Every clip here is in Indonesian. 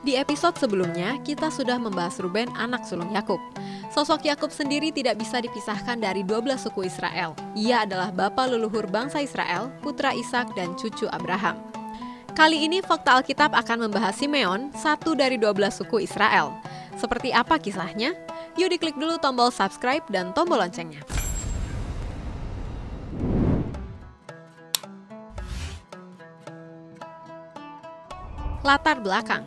Di episode sebelumnya, kita sudah membahas Ruben, anak sulung Yakub. Sosok Yakub sendiri tidak bisa dipisahkan dari 12 suku Israel. Ia adalah bapa leluhur bangsa Israel, putra Ishak dan cucu Abraham. Kali ini fakta Alkitab akan membahas Simeon, satu dari 12 suku Israel. Seperti apa kisahnya? Yuk diklik dulu tombol subscribe dan tombol loncengnya. Latar belakang.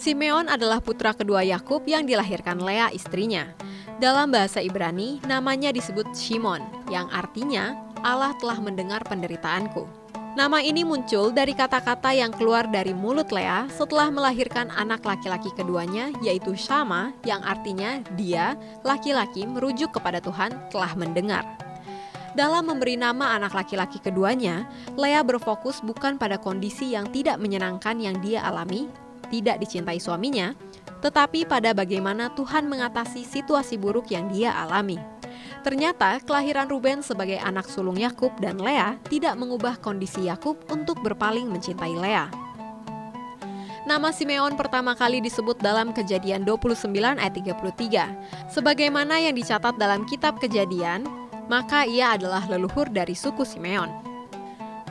Simeon adalah putra kedua Yakub yang dilahirkan Lea istrinya. Dalam bahasa Ibrani, namanya disebut Shimon, yang artinya Allah telah mendengar penderitaanku. Nama ini muncul dari kata-kata yang keluar dari mulut Lea setelah melahirkan anak laki-laki keduanya, yaitu Shama, yang artinya dia, laki-laki, merujuk kepada Tuhan telah mendengar. Dalam memberi nama anak laki-laki keduanya, Lea berfokus bukan pada kondisi yang tidak menyenangkan yang dia alami, tidak dicintai suaminya, tetapi pada bagaimana Tuhan mengatasi situasi buruk yang dia alami. Ternyata kelahiran Ruben sebagai anak sulung Yakub dan Lea tidak mengubah kondisi Yakub untuk berpaling mencintai Lea. Nama Simeon pertama kali disebut dalam Kejadian 29 ayat 33. Sebagaimana yang dicatat dalam kitab Kejadian, maka ia adalah leluhur dari suku Simeon.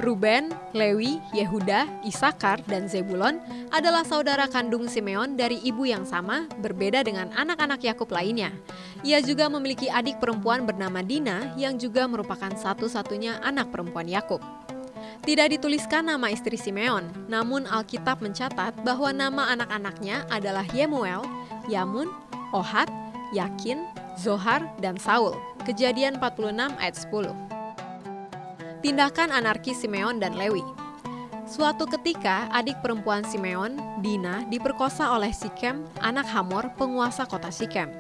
Ruben, Lewi, Yehuda, Isakar, dan Zebulon adalah saudara kandung Simeon dari ibu yang sama, berbeda dengan anak-anak Yakub lainnya. Ia juga memiliki adik perempuan bernama Dina yang juga merupakan satu-satunya anak perempuan Yakub. Tidak dituliskan nama istri Simeon, namun Alkitab mencatat bahwa nama anak-anaknya adalah Yemuel, Yamun, Ohad, Yakin, Zohar, dan Saul. Kejadian 46 ayat 10. Tindakan anarkis Simeon dan Lewi. Suatu ketika, adik perempuan Simeon, Dina, diperkosa oleh Sikem, anak Hamor, penguasa kota Sikem.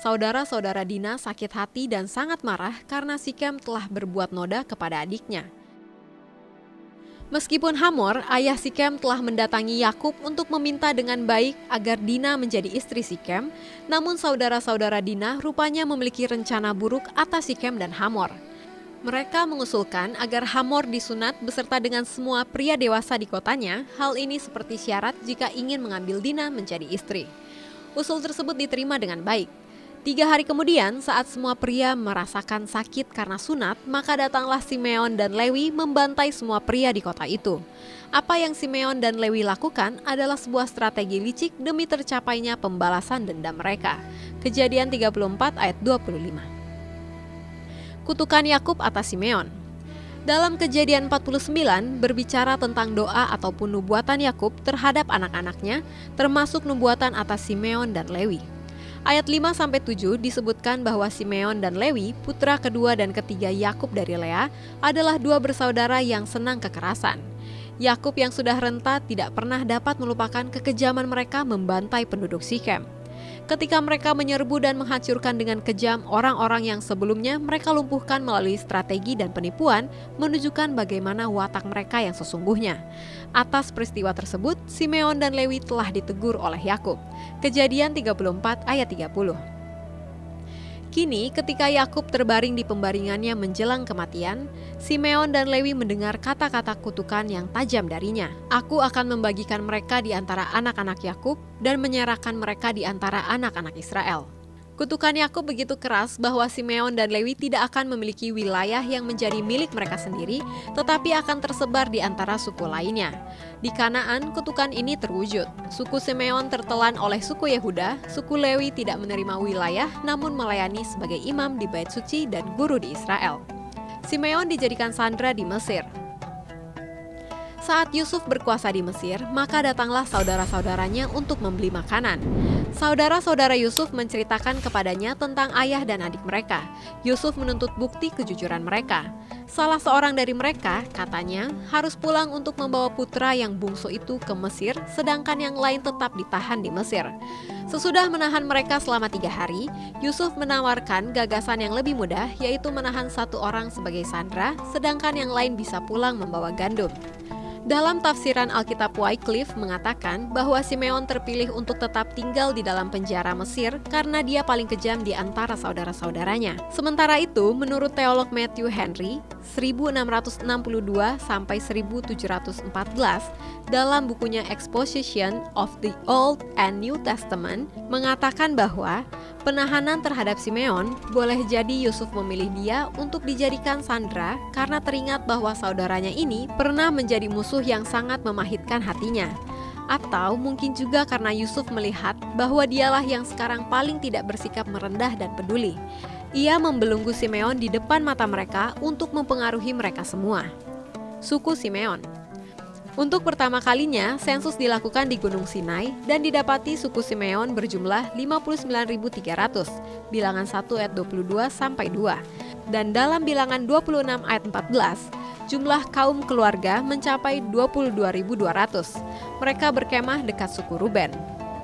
Saudara-saudara Dina sakit hati dan sangat marah karena Sikem telah berbuat noda kepada adiknya. Meskipun Hamor, ayah Sikem telah mendatangi Yakub untuk meminta dengan baik agar Dina menjadi istri Sikem, namun saudara-saudara Dina rupanya memiliki rencana buruk atas Sikem dan Hamor. Mereka mengusulkan agar Hamor disunat beserta dengan semua pria dewasa di kotanya. Hal ini seperti syarat jika ingin mengambil Dina menjadi istri. Usul tersebut diterima dengan baik. 3 hari kemudian, saat semua pria merasakan sakit karena sunat, maka datanglah Simeon dan Lewi membantai semua pria di kota itu. Apa yang Simeon dan Lewi lakukan adalah sebuah strategi licik demi tercapainya pembalasan dendam mereka. Kejadian 34 ayat 25. Kutukan Yakub atas Simeon. Dalam Kejadian 49 berbicara tentang doa ataupun nubuatan Yakub terhadap anak-anaknya, termasuk nubuatan atas Simeon dan Lewi. Ayat 5-7 disebutkan bahwa Simeon dan Lewi, putra kedua dan ketiga Yakub dari Lea, adalah 2 bersaudara yang senang kekerasan. Yakub yang sudah renta tidak pernah dapat melupakan kekejaman mereka membantai penduduk Sikem. Ketika mereka menyerbu dan menghancurkan dengan kejam orang-orang yang sebelumnya mereka lumpuhkan melalui strategi dan penipuan, menunjukkan bagaimana watak mereka yang sesungguhnya. Atas peristiwa tersebut, Simeon dan Lewi telah ditegur oleh Yakub. Kejadian 34 ayat 30. Kini ketika Yakub terbaring di pembaringannya menjelang kematian, Simeon dan Lewi mendengar kata-kata kutukan yang tajam darinya. Aku akan membagikan mereka di antara anak-anak Yakub dan menyerahkan mereka di antara anak-anak Israel. Kutukan Yakub begitu keras bahwa Simeon dan Lewi tidak akan memiliki wilayah yang menjadi milik mereka sendiri, tetapi akan tersebar di antara suku lainnya. Di Kanaan, kutukan ini terwujud. Suku Simeon tertelan oleh suku Yehuda, suku Lewi tidak menerima wilayah namun melayani sebagai imam di Bait Suci dan guru di Israel. Simeon dijadikan sandera di Mesir. Saat Yusuf berkuasa di Mesir, maka datanglah saudara-saudaranya untuk membeli makanan. Saudara-saudara Yusuf menceritakan kepadanya tentang ayah dan adik mereka. Yusuf menuntut bukti kejujuran mereka. Salah seorang dari mereka, katanya, harus pulang untuk membawa putra yang bungsu itu ke Mesir, sedangkan yang lain tetap ditahan di Mesir. Sesudah menahan mereka selama 3 hari, Yusuf menawarkan gagasan yang lebih mudah, yaitu menahan 1 orang sebagai sandera, sedangkan yang lain bisa pulang membawa gandum. Dalam tafsiran Alkitab Wycliffe mengatakan bahwa Simeon terpilih untuk tetap tinggal di dalam penjara Mesir karena dia paling kejam di antara saudara-saudaranya. Sementara itu, menurut teolog Matthew Henry, 1662 sampai 1714, dalam bukunya Exposition of the Old and New Testament, mengatakan bahwa penahanan terhadap Simeon boleh jadi Yusuf memilih dia untuk dijadikan sandera karena teringat bahwa saudaranya ini pernah menjadi musuh yang sangat memahitkan hatinya. Atau mungkin juga karena Yusuf melihat bahwa dialah yang sekarang paling tidak bersikap merendah dan peduli. Ia membelenggu Simeon di depan mata mereka untuk mempengaruhi mereka semua. Suku Simeon. Untuk pertama kalinya, sensus dilakukan di Gunung Sinai dan didapati suku Simeon berjumlah 59.300, bilangan 1 ayat 22 sampai 2. Dan dalam bilangan 26 ayat 14, jumlah kaum keluarga mencapai 22.200. Mereka berkemah dekat suku Ruben.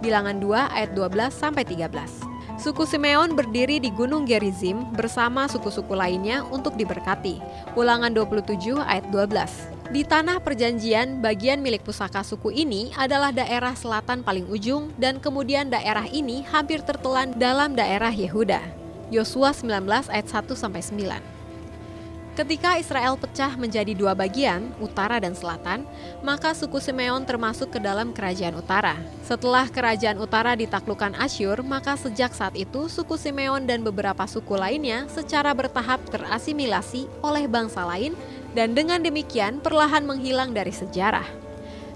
Bilangan 2 ayat 12 sampai 13. Suku Simeon berdiri di Gunung Gerizim bersama suku-suku lainnya untuk diberkati. Ulangan 27 ayat 12. Di tanah perjanjian, bagian milik pusaka suku ini adalah daerah selatan paling ujung dan kemudian daerah ini hampir tertelan dalam daerah Yehuda. Yosua 19 ayat 1-9. Ketika Israel pecah menjadi dua bagian, utara dan selatan, maka suku Simeon termasuk ke dalam kerajaan utara. Setelah kerajaan utara ditaklukkan Asyur, maka sejak saat itu suku Simeon dan beberapa suku lainnya secara bertahap terasimilasi oleh bangsa lain dan dengan demikian perlahan menghilang dari sejarah.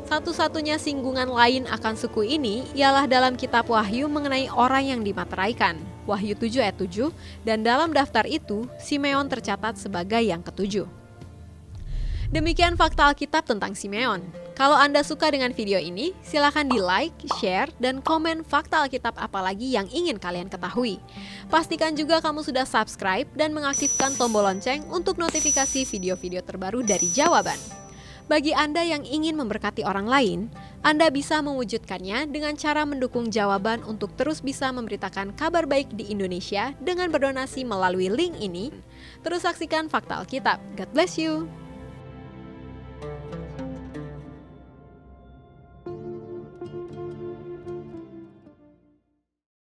Satu-satunya singgungan lain akan suku ini ialah dalam kitab Wahyu mengenai orang yang dimateraikan, Wahyu 7 ayat 7, dan dalam daftar itu, Simeon tercatat sebagai yang ketujuh. Demikian fakta Alkitab tentang Simeon. Kalau Anda suka dengan video ini, silakan di-like, share, dan komen fakta Alkitab apalagi yang ingin kalian ketahui. Pastikan juga kamu sudah subscribe dan mengaktifkan tombol lonceng untuk notifikasi video-video terbaru dari Jawaban. Bagi Anda yang ingin memberkati orang lain, Anda bisa mewujudkannya dengan cara mendukung Jawaban untuk terus bisa memberitakan kabar baik di Indonesia dengan berdonasi melalui link ini. Terus saksikan Fakta Alkitab. God bless you!